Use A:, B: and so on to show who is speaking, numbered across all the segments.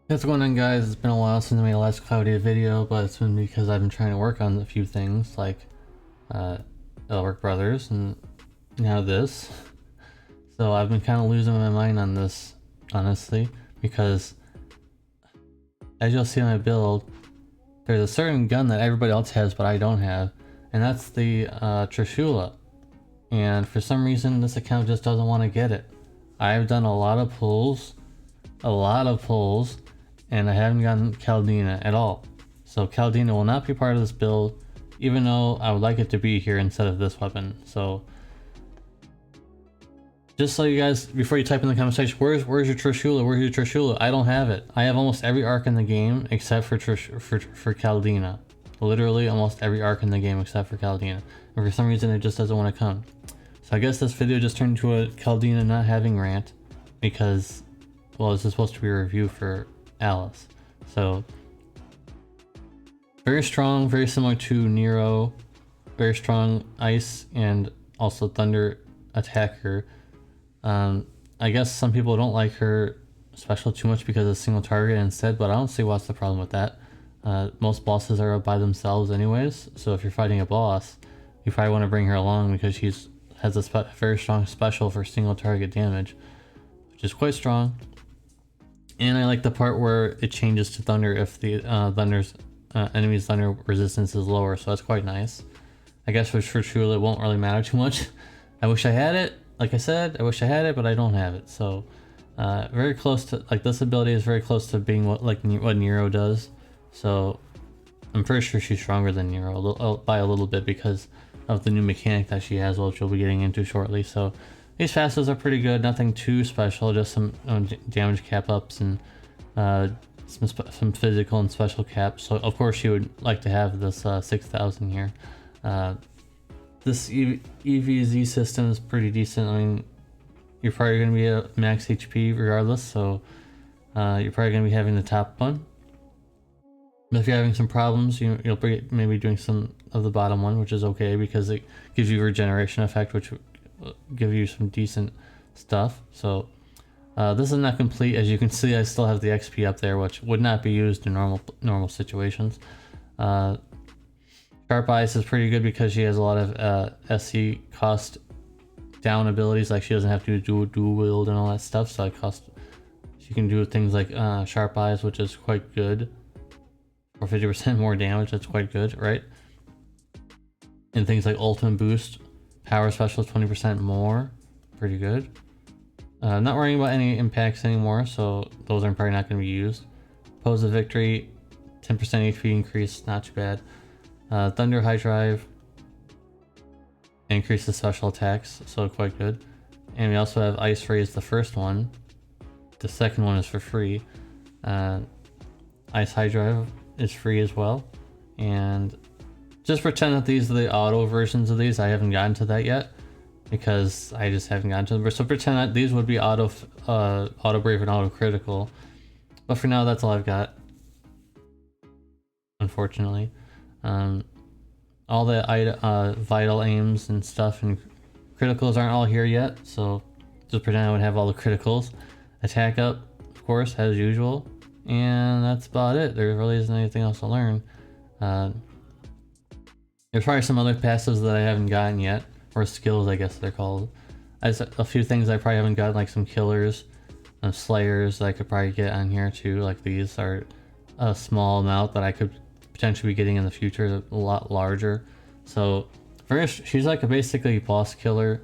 A: What's going on, guys? It's been a while since I made the last Cloudia video, but it's been because I've been trying to work on a few things like Elric Brothers and now this. So I've been kind of losing my mind on this, honestly, because as you'll see in my build, there's a certain gun that everybody else has but I don't have, and that's the Trishula. And for some reason this account just doesn't want to get it. I've done a lot of pulls, and I haven't gotten Caldina at all. So Caldina will not be part of this build, even though I would like it to be here instead of this weapon. So just so you guys, before you type in the comment section, where's your Trishula? Where's your Trishula? I don't have it. I have almost every arc in the game except for Caldina. Literally almost every arc in the game except for Caldina. And for some reason it just doesn't want to come. So I guess this video just turned into a Caldina not having rant because, well, this is supposed to be a review for Alice. So very strong, very similar to Nero, very strong ice and also thunder attacker. I guess some people don't like her special too much because it's single target instead, but I don't see what's the problem with that. Most bosses are by themselves anyways, so if you're fighting a boss, you probably want to bring her along because she's has a very strong special for single target damage, which is quite strong. And I like the part where it changes to thunder if the enemy's thunder resistance is lower, so that's quite nice. I guess for Trishula it won't really matter too much. I wish I had it. Like I said, I wish I had it, but I don't have it. So very close to, like, this ability is very close to being what Nero does. So I'm pretty sure she's stronger than Nero by a little bit because of the new mechanic that she has, which we'll be getting into shortly. So these fastest are pretty good, nothing too special, just some damage cap ups and some physical and special caps. So of course you would like to have this 6,000 here. This EVZ system is pretty decent. I mean, you're probably going to be at max HP regardless, so you're probably going to be having the top one. But if you're having some problems, you'll be maybe doing some of the bottom one, which is okay because it gives you regeneration effect, which will give you some decent stuff. So this is not complete. As you can see, I still have the XP up there, which would not be used in normal situations. Sharp Ice is pretty good because she has a lot of SC cost down abilities, like she doesn't have to do dual wield and all that stuff, so she can do things like Sharp Eyes, which is quite good. Or 50% more damage, that's quite good, right? And things like Ultimate Boost, Power Special 20% more, pretty good. Not worrying about any impacts anymore, so those are probably not going to be used. Pose of Victory, 10% HP increase, not too bad. Thunder High Drive increases special attacks, so quite good. And we also have Ice Raise, the first one. The second one is for free. Ice High Drive is free as well. And just pretend that these are the auto versions of these. I haven't gotten to that yet because I just haven't gotten to them. So pretend that these would be auto brave and auto critical. But for now, that's all I've got, unfortunately. All the vital aims and stuff and criticals aren't all here yet, so just pretend I would have all the criticals. Attack up, of course, as usual, and that's about it. There really isn't anything else to learn. There's probably some other passives that I haven't gotten yet, or skills I guess they're called. A few things I probably haven't gotten, like some killers and slayers that I could probably get on here too. Like these are a small amount that I could potentially be getting in the future, a lot larger. So first, she's like basically a boss killer.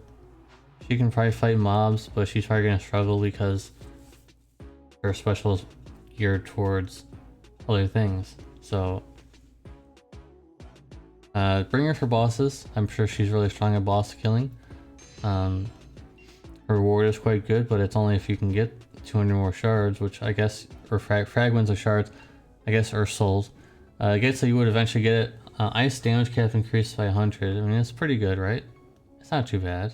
A: She can probably fight mobs, but she's probably gonna struggle because her special is geared towards other things. So bring her for bosses. I'm sure she's really strong at boss killing. Her reward is quite good, but it's only if you can get 200 more shards, which I guess, or fragments of shards, I guess, or souls. I guess that you would eventually get it. Ice damage cap increased by 100. I mean, it's pretty good, right? It's not too bad.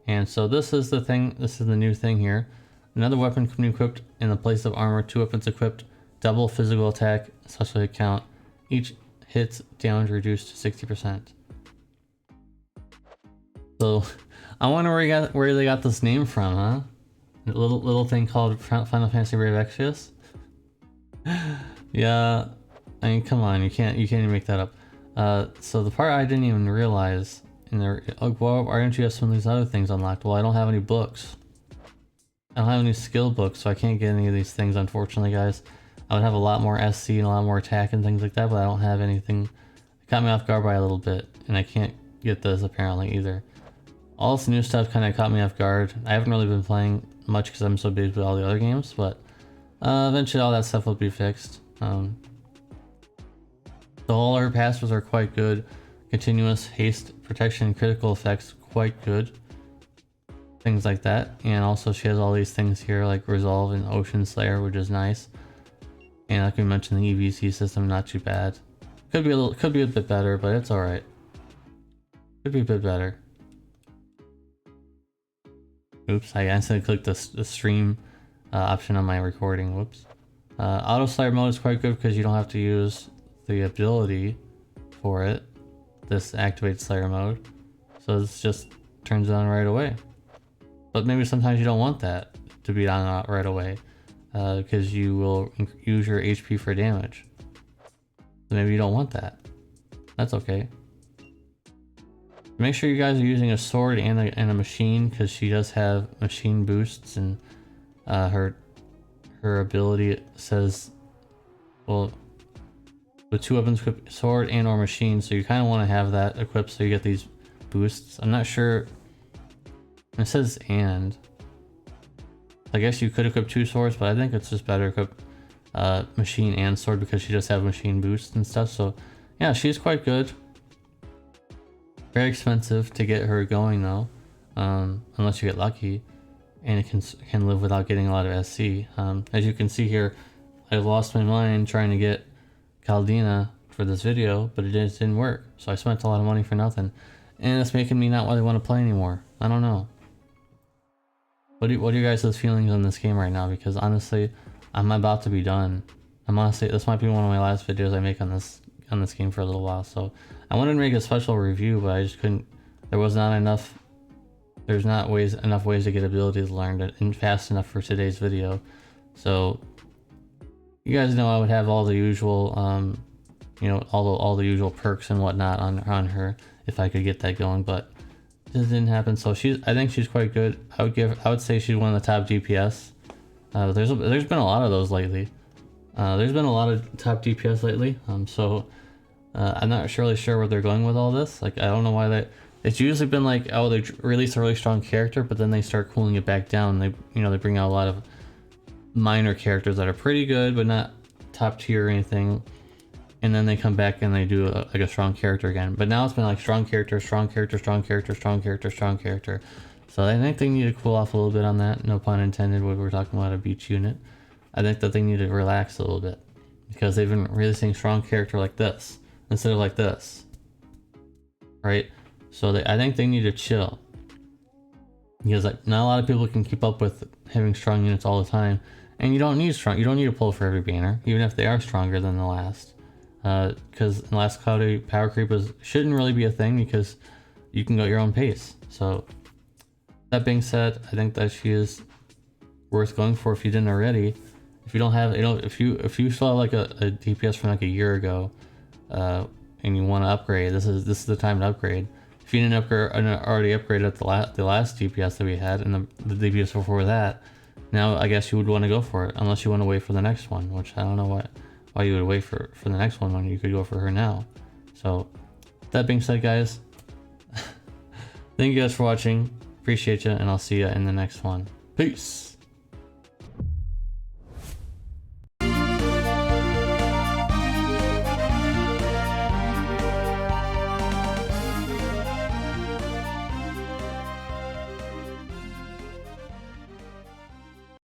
A: And so this is the thing. This is the new thing here. Another weapon can be equipped in the place of armor. 2 weapons equipped. Double physical attack, special hit count. Each hits damage reduced to 60%. So I wonder where they got this name from, huh? A little thing called Final Fantasy Brave Exvius. Yeah, I mean, come on, you can't even make that up. So the part I didn't even realize in there, oh, well, why don't you have some of these other things unlocked? Well, I don't have any books. I don't have any skill books, so I can't get any of these things, unfortunately, guys. I would have a lot more SC and a lot more attack and things like that, but I don't have anything. It caught me off guard by a little bit, and I can't get this apparently either. All this new stuff kind of caught me off guard. I haven't really been playing much because I'm so busy with all the other games, but eventually all that stuff will be fixed. All her passives are quite good. Continuous haste, protection, critical effects, quite good. Things like that. And also she has all these things here like Resolve and Ocean Slayer, which is nice. And like we mentioned, the EVC system, not too bad. Could be a bit better, but it's alright. Could be a bit better. Oops, I accidentally clicked the stream option on my recording. Whoops. Auto Slayer mode is quite good because you don't have to use the ability for it. This activates Slayer mode. So this just turns on right away. But maybe sometimes you don't want that to be on right away. Because you will use your HP for damage. So maybe you don't want that. That's okay. Make sure you guys are using a sword and a machine, because she does have machine boosts, and her ability says, well, with 2 weapons equipped, sword and or machine, so you kind of want to have that equipped so you get these boosts. I'm not sure. It says and. I guess you could equip 2 swords, but I think it's just better equip machine and sword because she does have machine boosts and stuff. So yeah, she's quite good. Very expensive to get her going though, unless you get lucky, and it can live without getting a lot of SC. As you can see here, I've lost my mind trying to get Cloudia for this video, but it just didn't work. So I spent a lot of money for nothing, and it's making me not really want to play anymore. I don't know. What are you guys' feelings on this game right now? Because honestly, I'm about to be done. I'm honestly, this might be one of my last videos I make on this game for a little while. So I wanted to make a special review, but I just couldn't. There was not enough. There's not enough ways to get abilities learned and fast enough for today's video. So you guys know I would have all the usual, you know, all the usual perks and whatnot on her if I could get that going, but this didn't happen. So I think she's quite good. I would say she's one of the top DPS. There's been a lot of those lately. There's been a lot of top DPS lately. So I'm not really sure where they're going with all this. Like, I don't know why it's usually been like, oh, they release a really strong character, but then they start cooling it back down. They bring out a lot of minor characters that are pretty good, but not top tier or anything. And then they come back and they do like a strong character again. But now it's been like strong character, strong character, strong character, strong character, strong character. So I think they need to cool off a little bit on that. No pun intended when we're talking about a beach unit. I think that they need to relax a little bit, because they've been releasing strong character like this instead of like this. Right? So I think they need to chill. Because like, not a lot of people can keep up with having strong units all the time. And you don't need to pull for every banner, even if they are stronger than the last. Because in the last Cloudia, power creep shouldn't really be a thing because you can go at your own pace. So that being said, I think that she is worth going for if you didn't already. If you don't have, if you still have like a DPS from like a year ago, and you want to upgrade, this is the time to upgrade. If you didn't already upgrade at the last DPS that we had and the DPS before that, now I guess you would want to go for it, unless you want to wait for the next one, which I don't know why you would wait for the next one when you could go for her now. So that being said, guys, thank you guys for watching. Appreciate you, and I'll see you in the next one. Peace.